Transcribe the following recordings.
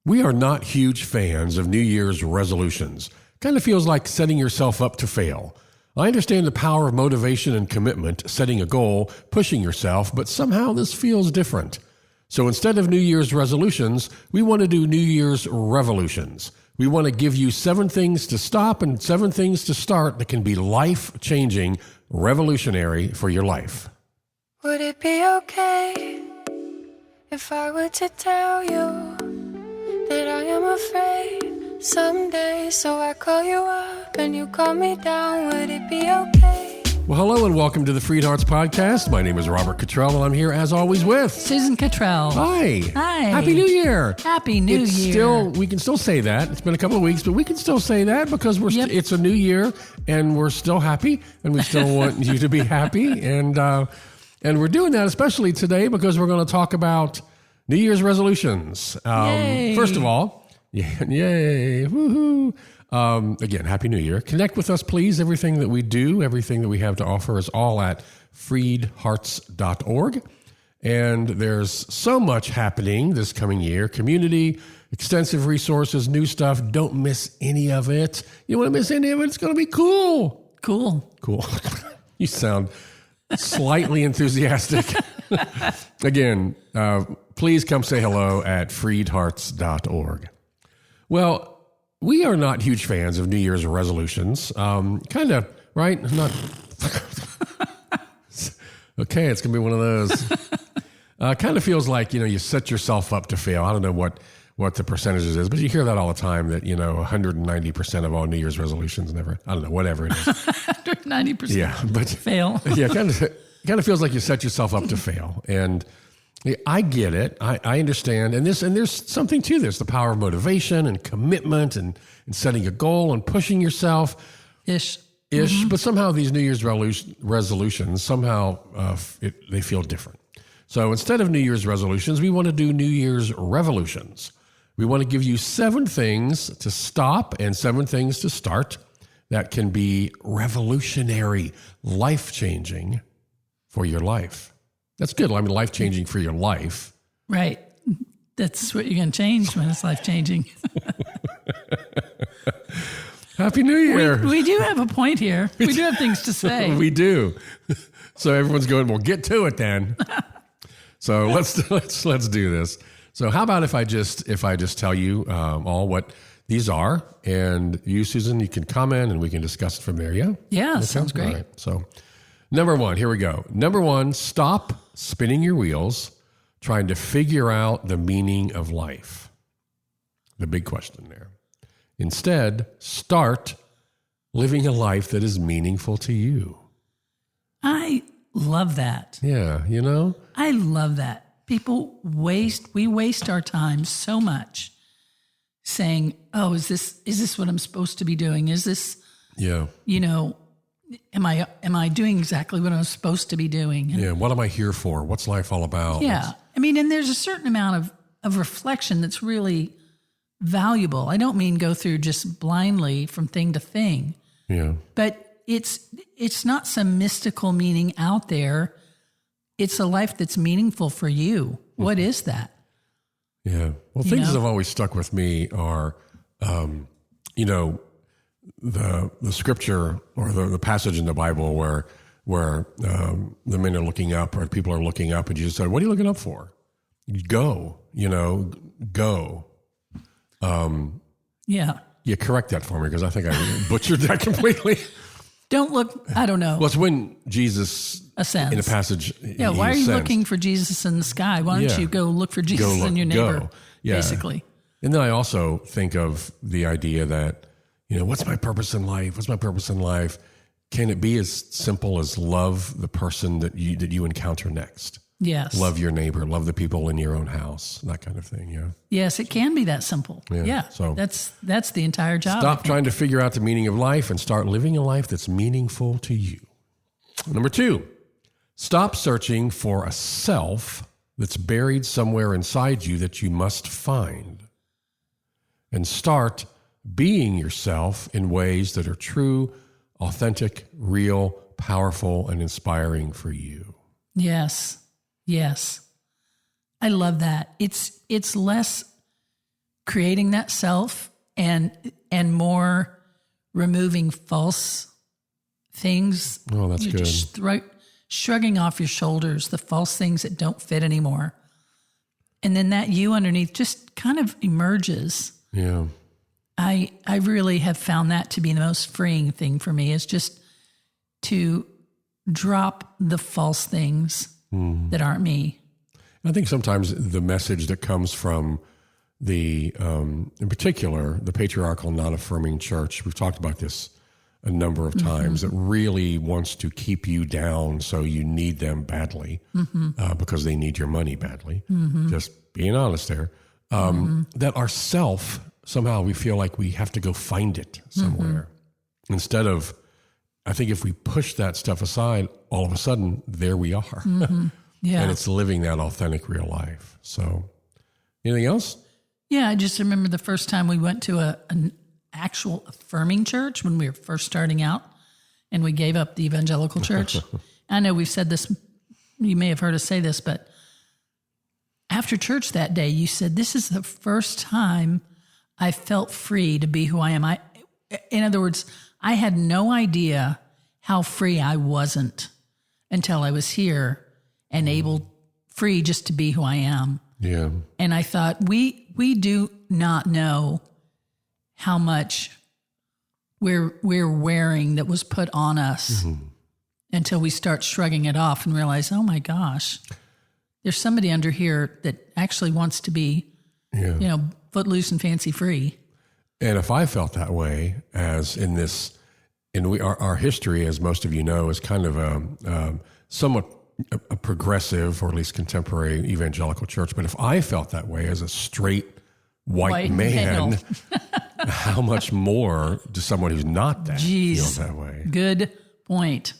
We are not huge fans of New Year's resolutions. Kind of feels like setting yourself up to fail. I understand the power of motivation and commitment, setting a goal, pushing yourself, but somehow this feels different. So instead of New Year's resolutions, we want to do New Year's revolutions. We want to give you 7 things to stop and 7 things to start that can be life-changing, revolutionary for your life. Would it be okay if I were to tell you that I am afraid someday, so I call you up and you call me down? Would it be okay? Well, hello and welcome to the FreedHearts podcast. My name is Robert Cottrell and I'm here as always with Susan Cottrell. Hi. Hi. Happy New Year. Happy New Year. We can still say that. It's been a couple of weeks, but we can still say that because it's a new year and we're still happy and we still want you to be happy. And we're doing that especially today because we're going to talk about New Year's resolutions. First of all, yay, woohoo. Again, Happy New Year. Connect with us, please. Everything that we do, everything that we have to offer is all at FreedHearts.org. And there's so much happening this coming year. Community, extensive resources, new stuff. Don't miss any of it. You don't want to miss any of it. It's going to be cool. Cool. You sound slightly enthusiastic. Again, please come say hello at FreedHearts.org. Well, we are not huge fans of New Year's resolutions. Kind of, right? Not. Okay, it's going to be one of those. Kind of feels like, you set yourself up to fail. I don't know what the percentages is, but you hear that all the time that, 190% of all New Year's resolutions never, I don't know, whatever it is. 190%. Yeah, but fail. Yeah, kind of feels like you set yourself up to fail. And I get it. I understand. And there's something to this, the power of motivation and commitment and setting a goal and pushing yourself. Ish. Mm-hmm. But somehow these New Year's resolutions, they feel different. So instead of New Year's resolutions, we want to do New Year's revolutions. We want to give you 7 things to stop and 7 things to start that can be revolutionary, life-changing for your life. That's good. I mean, life-changing for your life. Right. That's what you're going to change when it's life-changing. Happy New Year. We do have a point here. We do have things to say. We do. So everyone's going, well, get to it then. So let's do this. So how about if I just tell you all what these are, and you, Susan, you can comment and we can discuss it from there. Yeah. Yeah. Okay? Sounds great. All right. So number 1, here we go. Number 1, stop spinning your wheels trying to figure out the meaning of life. The big question there. Instead, start living a life that is meaningful to you. I love that. Yeah, I love that. We waste our time so much saying, oh, is this what I'm supposed to be doing? Is this, am I doing exactly what I'm supposed to be doing? And, what am I here for? What's life all about? Yeah. And there's a certain amount of reflection that's really valuable. I don't mean go through just blindly from thing to thing. Yeah. But it's not some mystical meaning out there. It's a life that's meaningful for you. What is that? Yeah. Well, things that have always stuck with me are, the scripture or the passage in the Bible where the men are looking up or people are looking up and Jesus said, what are you looking up for? Go, go. Yeah. Yeah, correct that for me because I think I butchered that completely. Don't look, I don't know. Well, it's when Jesus ascends. In a passage. Yeah, why are you looking for Jesus in the sky? Why don't you go look for Jesus in your neighbor, basically? And then I also think of the idea that, what's my purpose in life? What's my purpose in life? Can it be as simple as love the person that you encounter next? Yes. Love your neighbor, love the people in your own house, that kind of thing, yeah. Yes, it can be that simple. Yeah. So that's the entire job. Stop trying to figure out the meaning of life and start living a life that's meaningful to you. Number 2, stop searching for a self that's buried somewhere inside you that you must find. And start being yourself in ways that are true, authentic, real, powerful, and inspiring for you. Yes. I love that. It's less creating that self and more removing false things. Oh, that's You're good. just shrugging off your shoulders the false things that don't fit anymore. And then that you underneath just kind of emerges. Yeah. I really have found that to be the most freeing thing for me, is just to drop the false things that aren't me. I think sometimes the message that comes from the, in particular, the patriarchal, non-affirming church, we've talked about this a number of times, that really wants to keep you down so you need them badly because they need your money badly. Just being honest there. That our self, somehow we feel like we have to go find it somewhere. Instead of, I think if we push that stuff aside, all of a sudden, there we are. Yeah. And it's living that authentic real life. So, anything else? Yeah, I just remember the first time we went to an actual affirming church when we were first starting out, and we gave up the evangelical church. I know we've said this, you may have heard us say this, but after church that day, you said, this is the first time I felt free to be who I am. In other words, I had no idea how free I wasn't until I was here and free just to be who I am. Yeah. And I thought, we do not know how much we're wearing that was put on us until we start shrugging it off and realize, oh my gosh, there's somebody under here that actually wants to be, footloose and fancy free. And if I felt that way, as in this, and our history, as most of you know, is kind of a somewhat a progressive, or at least contemporary evangelical church. But if I felt that way as a straight white man, how much more does someone who's not that feel that way? Good point.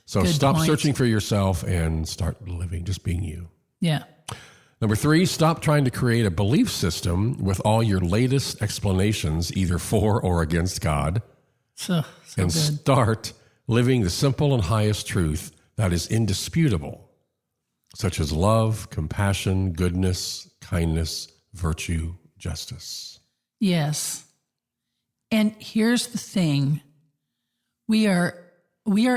So stop searching for yourself and start living, just being you. Yeah. Number 3, stop trying to create a belief system with all your latest explanations, either for or against God, So and good. start living the simple and highest truth that is indisputable, such as love, compassion, goodness, kindness, virtue, justice. Yes. And here's the thing. We are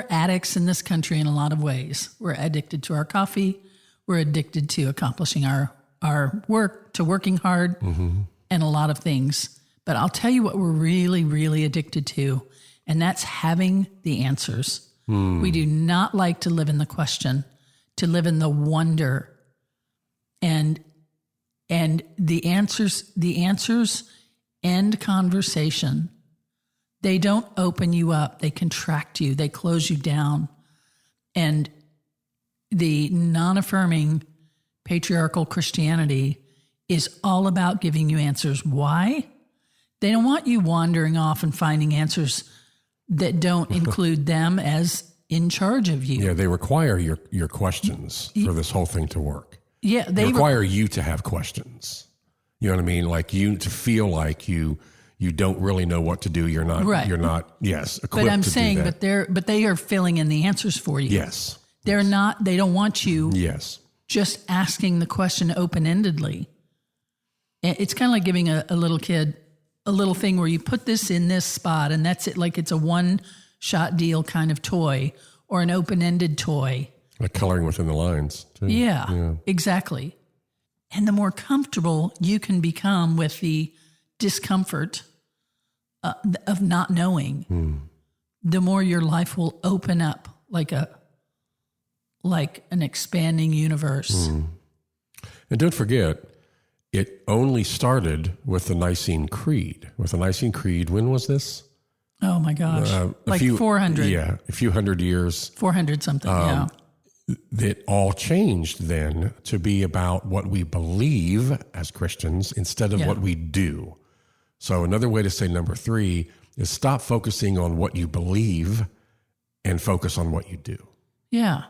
addicts in this country in a lot of ways. We're addicted to our coffee. We're addicted to accomplishing our work, to working hard, and a lot of things. But I'll tell you what we're really, really addicted to, and that's having the answers. We do not like to live in the question, to live in the wonder. And the answers end conversation. They don't open you up. They contract you. They close you down. And the non-affirming patriarchal Christianity is all about giving you answers. Why? They don't want you wandering off and finding answers that don't include them as in charge of you. Yeah, they require your questions for this whole thing to work. Yeah, They require you to have questions. You know what I mean? Like you to feel like you don't really know what to do. You're not. Right. You're not. Yes. But I'm to saying, do that. but they are filling in the answers for you. Yes. They're not. They don't want you Yes. just asking the question open-endedly. It's kind of like giving a little kid a little thing where you put this in this spot and that's it. Like it's a one-shot deal kind of toy or an open-ended toy. Like coloring within the lines, too. Yeah, exactly. And the more comfortable you can become with the discomfort of not knowing, the more your life will open up like an expanding universe. And don't forget, it only started with the Nicene Creed. With the Nicene Creed, when was this? Oh my gosh. Like 400. Yeah, a few hundred years. 400 something, yeah. That all changed then to be about what we believe as Christians instead of what we do. So another way to say number 3 is stop focusing on what you believe and focus on what you do. Yeah.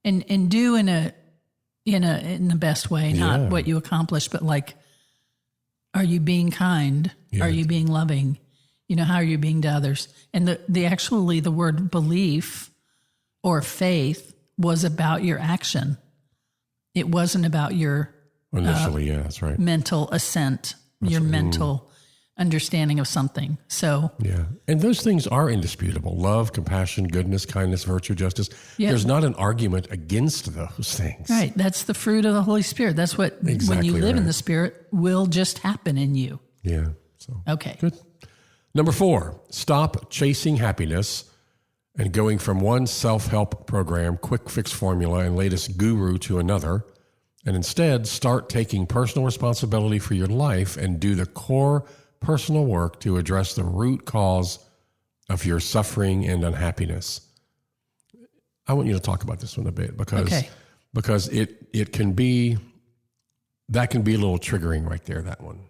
And do in the best way, not what you accomplish, but like, are you being kind? Yeah. Are you being loving? How are you being to others? And the word belief or faith was about your action. It wasn't about your Initially, that's right. mental assent your mental understanding of something. So Yeah. And those things are indisputable. Love, compassion, goodness, kindness, virtue, justice. Yeah. There's not an argument against those things. right, that's the fruit of the Holy Spirit. That's what when Exactly you live in right. the Spirit will just happen in you. Yeah. So Okay. good. Number 4, stop chasing happiness and going from one self-help program, quick fix formula, and latest guru to another, and instead start taking personal responsibility for your life and do the core personal work to address the root cause of your suffering and unhappiness. I want you to talk about this one a bit because it can be, that can be a little triggering right there, that one.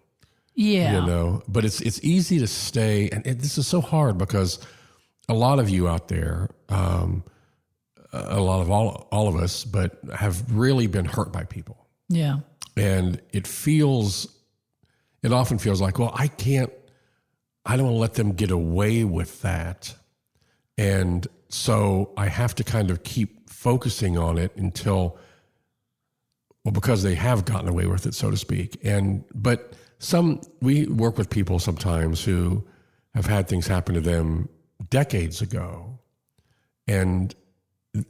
Yeah. You know, but it's easy to stay, and this is so hard because a lot of you out there, a lot of all of us, but have really been hurt by people. Yeah. And it often feels like, well, I don't want to let them get away with that. And so I have to kind of keep focusing on it because they have gotten away with it, so to speak. But we work with people sometimes who have had things happen to them decades ago, and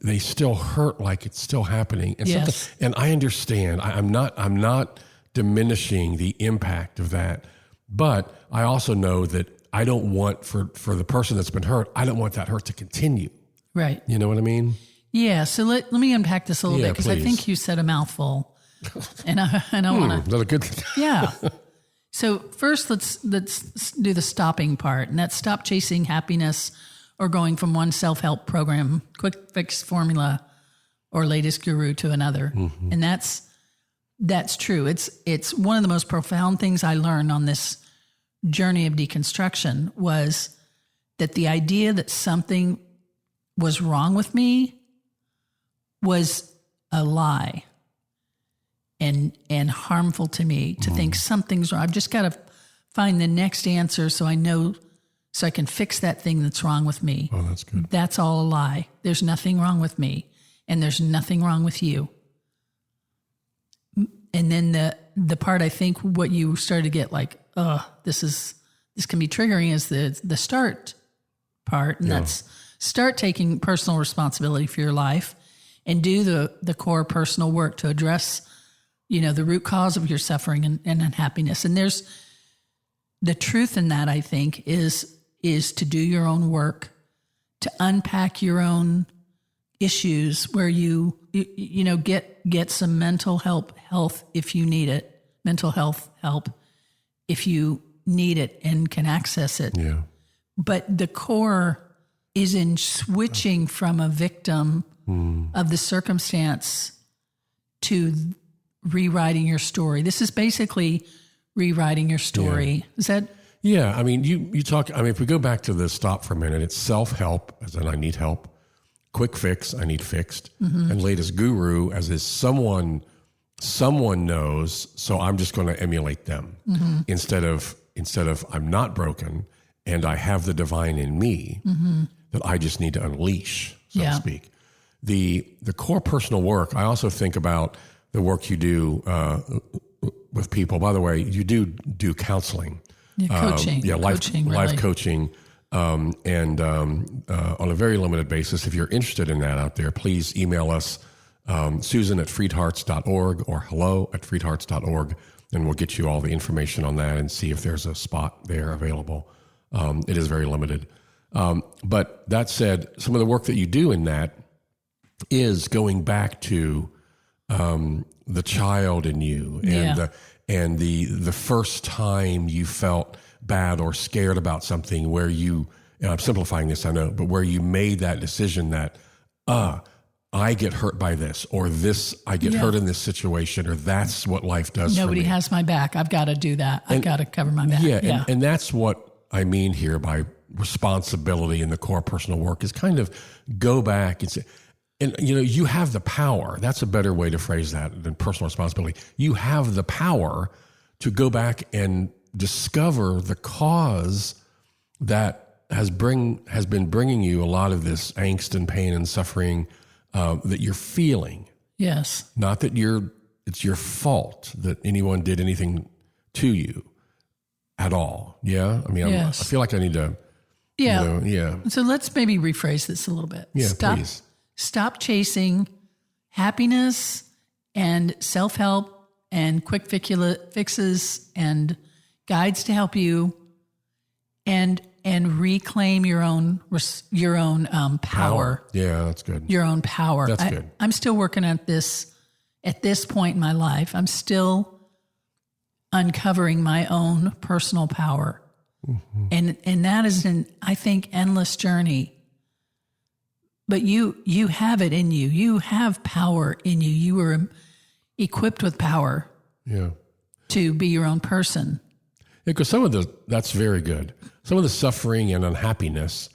they still hurt like it's still happening. And Yes. and I understand. I'm not diminishing the impact of that, but I also know that I don't want for the person that's been hurt, I don't want that hurt to continue. Right. You know what I mean? Yeah. So let me unpack this a little bit because I please. think you said a mouthful, and I want Is that a good thing? to. Yeah. So first, let's do the stopping part, and that's stop chasing happiness or going from one self-help program, quick fix formula, or latest guru to another. Mm-hmm. And that's true. It's one of the most profound things I learned on this journey of deconstruction was that the idea that something was wrong with me was a lie and harmful to me to think something's wrong. I've just got to find the next answer so I know, so I can fix that thing that's wrong with me. Oh, that's good. That's all a lie. There's nothing wrong with me, and there's nothing wrong with you. And then the part I think what you started to get like, this can be triggering is the start part, and that's start taking personal responsibility for your life and do the core personal work to address, the root cause of your suffering and unhappiness. And there's the truth in that, I think, is to do your own work, to unpack your own issues where you get some mental health if you need it, mental health help if you need it and can access it. Yeah. But the core is in switching from a victim of the circumstance to rewriting your story. This is basically rewriting your story. Is that? Yeah. I mean, you talk, if we go back to the stop for a minute, it's self-help, as in I need help, quick fix, I need fixed, and latest guru, as is someone knows, so I'm just going to emulate them instead of I'm not broken and I have the divine in me that I just need to unleash, so to speak. The core personal work, I also think about the work you do with people. By the way, you do counseling. Coaching. Life coaching. And on a very limited basis. If you're interested in that out there, please email us, Susan at FreedHearts.org or hello at FreedHearts.org, and we'll get you all the information on that and see if there's a spot there available. It is very limited. But that said, some of the work that you do in that is going back to the child in you and the first time you felt bad or scared about something where you, and I'm simplifying this, I know, but where you made that decision that, I get hurt by this, or I get hurt in this situation, or that's what life does Nobody for me. has my back. I've got to do that. I've got to cover my back. Yeah. And that's what I mean here by responsibility in the core personal work is kind of go back and say, and you have the power. That's a better way to phrase that than personal responsibility. You have the power to go back and discover the cause that has been bringing you a lot of this angst and pain and suffering that you're feeling. Yes. Not that it's your fault that anyone did anything to you. at all. Yeah. I mean, Yes. I feel like I need to, Yeah. yeah. So let's maybe rephrase this a little bit. Yeah, please. Stop chasing happiness and self-help and quick fixes and guides to help you, and reclaim your own power. Yeah, that's good. Your own power. That's good. I'm still working at this point in my life. I'm still uncovering my own personal power. Mm-hmm. And that is I think, endless journey. But you have it in you. You have power in you. You were equipped with power. Yeah. To be your own person. Because that's very good. Some of the suffering and unhappiness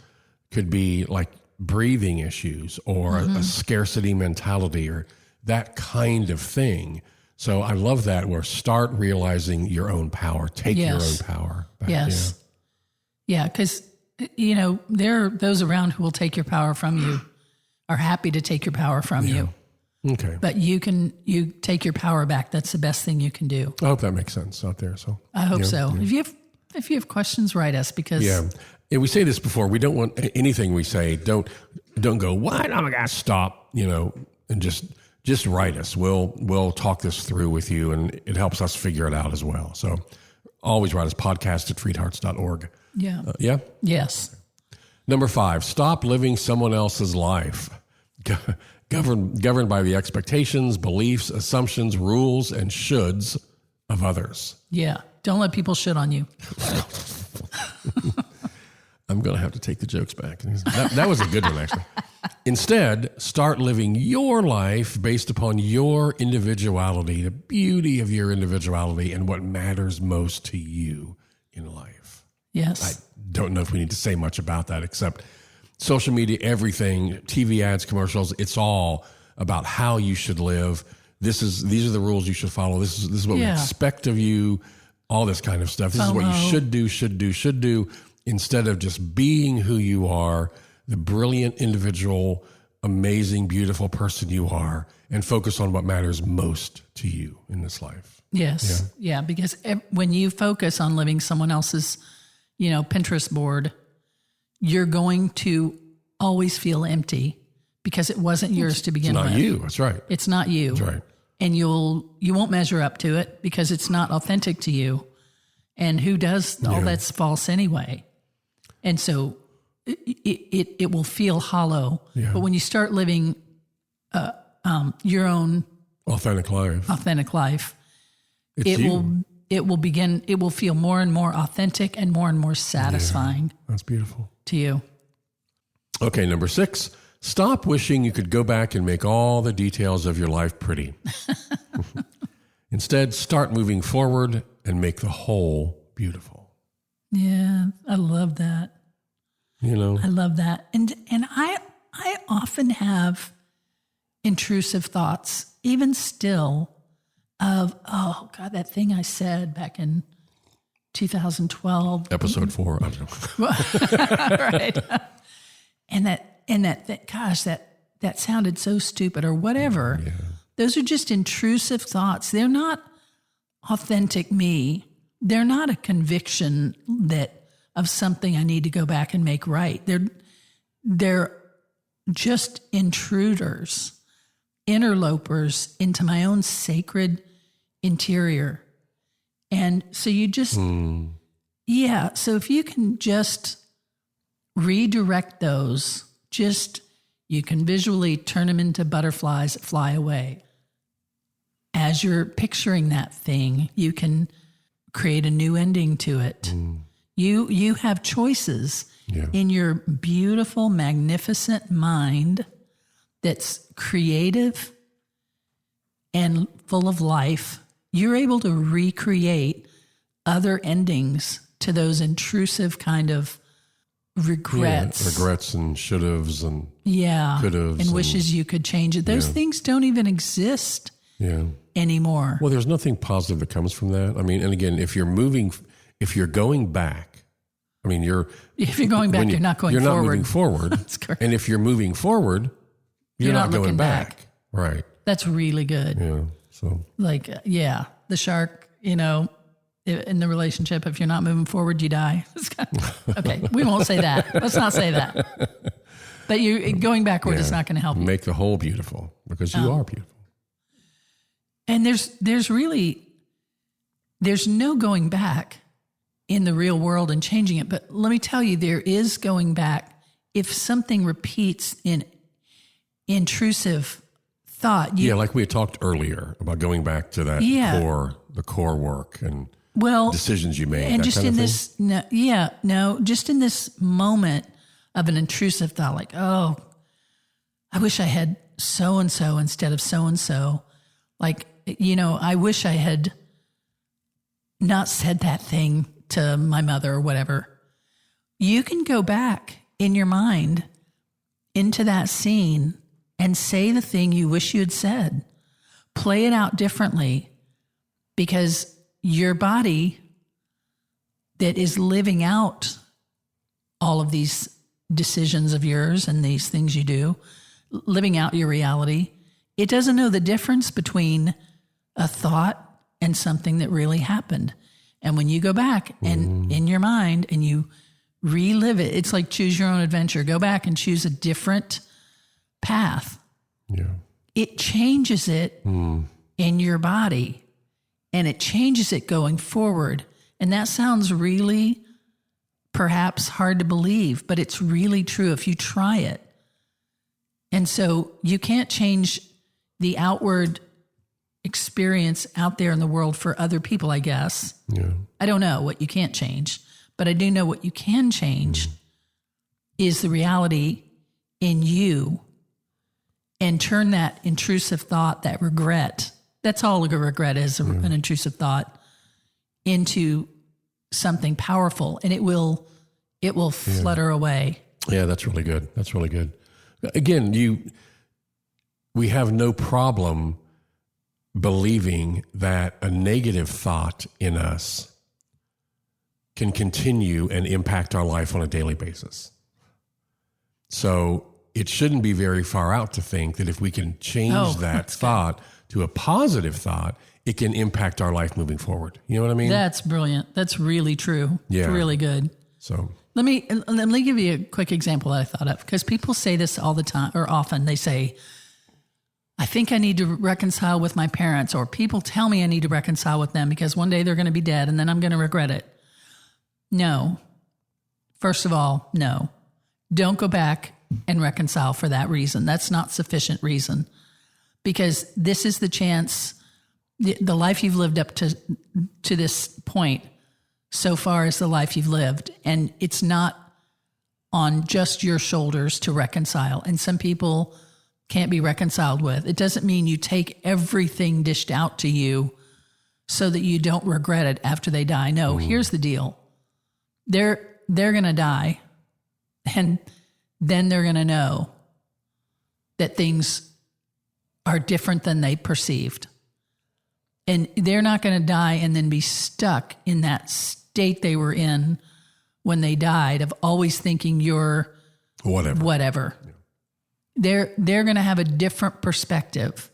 could be like breathing issues or a scarcity mentality or that kind of thing. So I love that, where start realizing your own power, take your own power back. Yes. Yeah, because, there are those around who will take your power from you, are happy to take your power from you. Okay. But you take your power back. That's the best thing you can do. I hope that makes sense out there. So I hope so. Yeah. If you have questions, write us, because we say this before. We don't want anything we say. Don't go, what? Oh my gosh, stop. And just write us. We'll talk this through with you, and it helps us figure it out as well. So always write us, podcast@freedhearts.org. Yeah. Yeah. Yes. Number 5, stop living someone else's life. Governed by the expectations, beliefs, assumptions, rules, and shoulds of others. Yeah. Don't let people shit on you. I'm going to have to take the jokes back. That was a good one, actually. Instead, start living your life based upon your individuality, the beauty of your individuality, and what matters most to you in life. Yes. I don't know if we need to say much about that, except social media, everything, TV ads, commercials, it's all about how you should live. These are the rules you should follow. This is what we expect of you, all this kind of stuff. This is what you should do, instead of just being who you are, the brilliant individual, amazing, beautiful person you are, and focus on what matters most to you in this life. Yes. Yeah. Because when you focus on living someone else's, Pinterest board, you're going to always feel empty because it wasn't yours to begin with. It's not you. That's right. It's not you. That's right. And you won't measure up to it because it's not authentic to you. And who does all that's false anyway? And so it will feel hollow. Yeah. But when you start living your own authentic life, it will feel more and more authentic and more satisfying. Yeah, that's beautiful. To you. Okay, number 6, stop wishing you could go back and make all the details of your life pretty. Instead, start moving forward and make the whole beautiful. Yeah, I love that. I love that. And I often have intrusive thoughts, even still, of, oh God, that thing I said back in 2012. Episode 4. I don't know. Right. Gosh, that sounded so stupid or whatever. Yeah. Those are just intrusive thoughts. They're not authentic me. They're not a conviction of something I need to go back and make right. They're just intruders, interlopers into my own sacred interior. And so you just, so if you can just redirect those, you can visually turn them into butterflies that fly away. As you're picturing that thing, you can create a new ending to it. You have choices in your beautiful, magnificent mind that's creative and full of life. You're able to recreate other endings to those intrusive kind of regrets. Yeah, regrets and should-haves and could-haves. And wishes you could change it. Those things don't even exist anymore. Well, there's nothing positive that comes from that. I mean, and again, if you're going back, I mean, if you're going back, you're not going forward. You're not moving forward. That's correct. And if you're moving forward, you're not going back. Right. That's really good. Yeah. So the shark, in the relationship. If you're not moving forward, you die. Okay, we won't say that. Let's not say that. But you going backward is not going to help you. Make the whole beautiful, because you are beautiful. And there's no going back in the real world and changing it. But let me tell you, there is going back if something repeats in intrusive thought. Like we had talked earlier about going back to that the core work and decisions you made. And that just kind in of this, just in this moment of an intrusive thought, like, oh, I wish I had so-and-so instead of so-and-so. Like, I wish I had not said that thing to my mother or whatever. You can go back in your mind into that scene and say the thing you wish you had said. Play it out differently, because your body that is living out all of these decisions of yours and these things you do, living out your reality, it doesn't know the difference between a thought and something that really happened. And when you go back and in your mind and you relive it, it's like choose your own adventure. Go back and choose a different path. Yeah. It changes it in your body, and it changes it going forward. And that sounds really perhaps hard to believe, but it's really true if you try it. And so you can't change the outward experience out there in the world for other people, I guess. Yeah. I don't know what you can't change, but I do know what you can change is the reality in you, and turn that intrusive thought, that regret, that's all a regret is, an intrusive thought, into something powerful, and it will flutter away. Yeah, that's really good. That's really good. Again, we have no problem believing that a negative thought in us can continue and impact our life on a daily basis. So it shouldn't be very far out to think that if we can change that thought to a positive thought, it can impact our life moving forward. You know what I mean? That's brilliant. That's really true. Yeah. It's really good. So let me give you a quick example that I thought of, because people say this all the time, or often. They say, I think I need to reconcile with my parents, or people tell me I need to reconcile with them because one day they're going to be dead and then I'm going to regret it. No. First of all, no. Don't go back and reconcile for that reason. That's not sufficient reason, because this is the chance, the life you've lived up to this point so far is the life you've lived, and it's not on just your shoulders to reconcile. And some people can't be reconciled with. It doesn't mean you take everything dished out to you so that you don't regret it after they die. No, here's the deal. They're going to die, and then they're going to know that things are different than they perceived. And they're not going to die and then be stuck in that state they were in when they died of always thinking you're whatever. Yeah. They're going to have a different perspective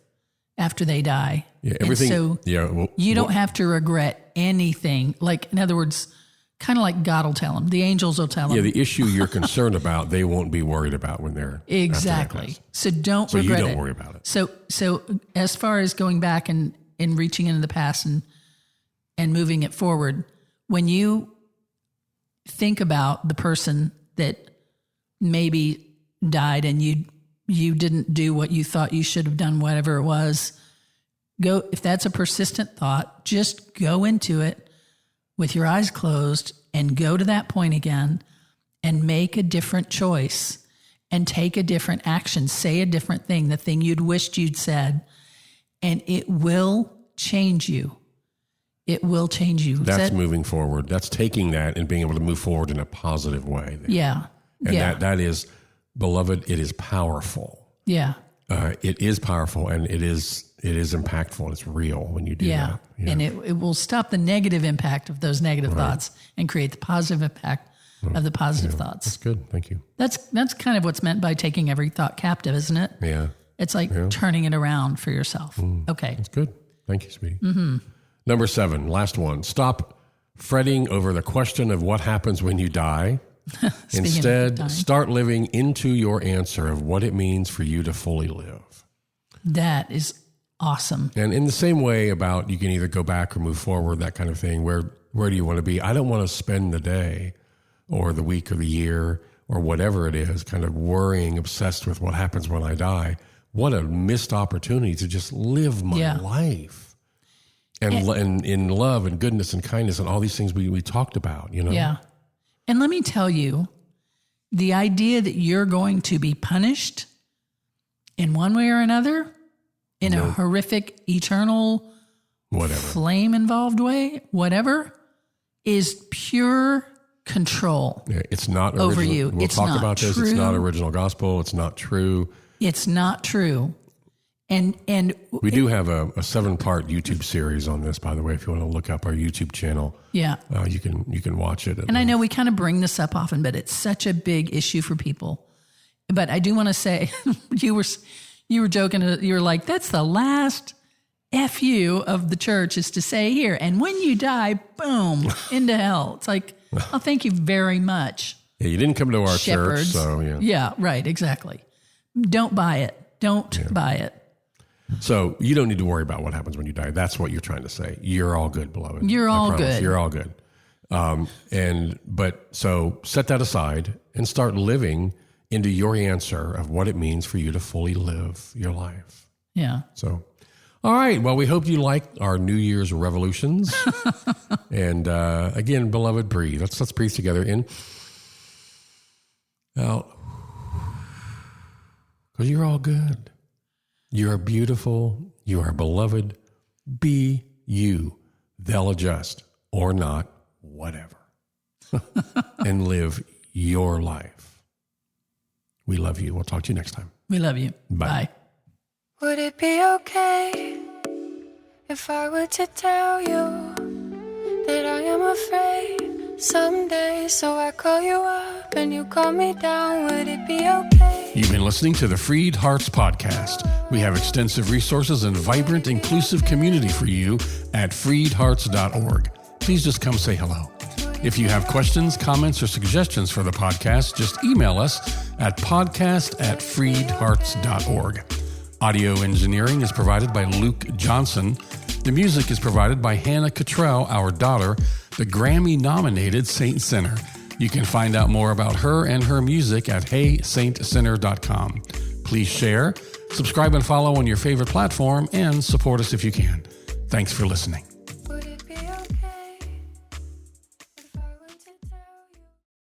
after they die. Yeah, everything. And so you don't have to regret anything. Like, in other words, kind of like God will tell them. The angels will tell them. Yeah, the issue you're concerned about, they won't be worried about when they're exactly. So don't regret it. So you don't worry about it. So as far as going back and reaching into the past and moving it forward, when you think about the person that maybe died and you didn't do what you thought you should have done, whatever it was, if that's a persistent thought, just go into it with your eyes closed and go to that point again and make a different choice and take a different action, say a different thing, the thing you'd wished you'd said, and it will change you. It will change you. That's moving forward. That's taking that and being able to move forward in a positive way. Yeah. And that is, beloved, it is powerful. Yeah. It is powerful, and it is impactful. It's real when you do that. Yeah. And it will stop the negative impact of those negative thoughts and create the positive impact of the positive thoughts. That's good. Thank you. That's kind of what's meant by taking every thought captive, isn't it? Yeah. It's like turning it around for yourself. Okay. That's good. Thank you, sweetie. Mm-hmm. Number 7, last one. Stop fretting over the question of what happens when you die. Speaking Instead, of dying, start living into your answer of what it means for you to fully live. that is awesome. And in the same way about you can either go back or move forward, that kind of thing, where do you want to be? I don't want to spend the day or the week or the year or whatever it is kind of worrying, obsessed with what happens when I die. What a missed opportunity to just live my life. And in love and goodness and kindness and all these things we talked about, you know? Yeah. And let me tell you, the idea that you're going to be punished in one way or another, in a horrific, eternal, flame involved way, whatever, is pure control. Yeah, it's not over original. you. We'll It's talk not about this. true. It's not original gospel. It's not true. It's not true. And We do have a 7-part YouTube series on this, by the way. If you want to look up our YouTube channel, yeah. you can watch it. And I know we kind of bring this up often, but it's such a big issue for people. But I do want to say, you were joking. You were like, that's the last FU of the church is to say here. And when you die, boom, into hell. It's like, oh, thank you very much. Yeah, you didn't come to our Shepherds. church, so yeah. Yeah, right, exactly. Don't buy it. Don't buy it. So you don't need to worry about what happens when you die. That's what you're trying to say. You're all good, beloved. You're I all promise. good. You're all good. So set that aside and start living into your answer of what it means for you to fully live your life. Yeah. So, all right. Well, we hope you liked our New Year's revolutions. And again, beloved, breathe. Let's breathe together. In, out. Because you're all good. You are beautiful. You are beloved. Be you. They'll adjust or not, whatever. And live your life. We love you. We'll talk to you next time. We love you. Bye. Bye. Would it be okay if I were to tell you that I am afraid someday? So I call you up and you call me down. Would it be okay? You've been listening to the FreedHearts podcast. We have extensive resources and vibrant, inclusive community for you at freedhearts.org. Please just come say hello. If you have questions, comments, or suggestions for the podcast, just email us at podcast@freedhearts.org. Audio engineering is provided by Luke Johnson. The music is provided by Hannah Cottrell, our daughter, the Grammy-nominated Saint Sinner. You can find out more about her and her music at heysaintsinner.com. Please share, subscribe and follow on your favorite platform, and support us if you can. Thanks for listening.